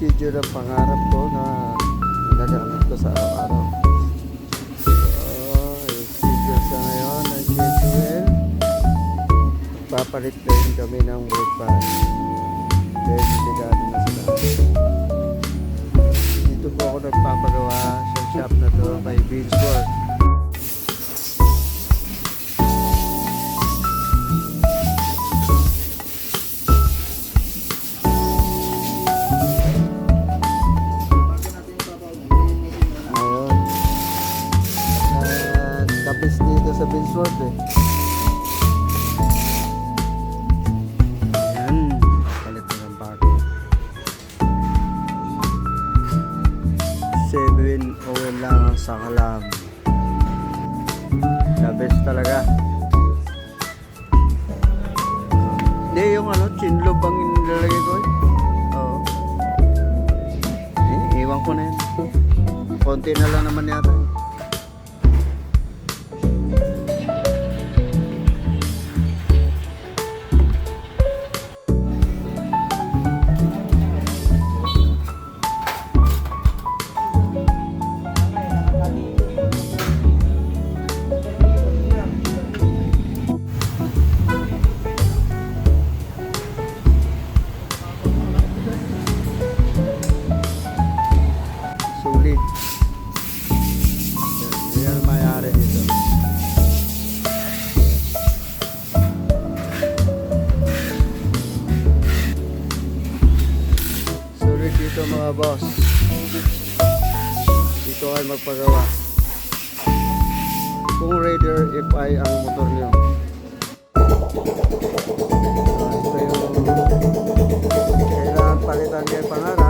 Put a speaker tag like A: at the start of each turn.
A: video ng pangarap ko na ginagamit ko sa araw-araw. So, video sa ngayon ng J12. Papalit din kami ng brake pan. Then, ligado na sila. Dito po ako nagpapagawa sa shop na to by Beachwork. Tapos dito sa Beachwork eh. Ayan, palit na ng bago. 7 oil lang ang sakalam. The best talaga. Hindi, yung chinlob ang nilalagay ko eh. Oo. Iwan ko na yan. Konti na lang naman yata. Sulit. Yan mayari dito. Sulit dito mga boss. Dito ay magpagawa. Kung Raider FI ang motor nyo. Ito yung kailangan palitan kayo pangarap.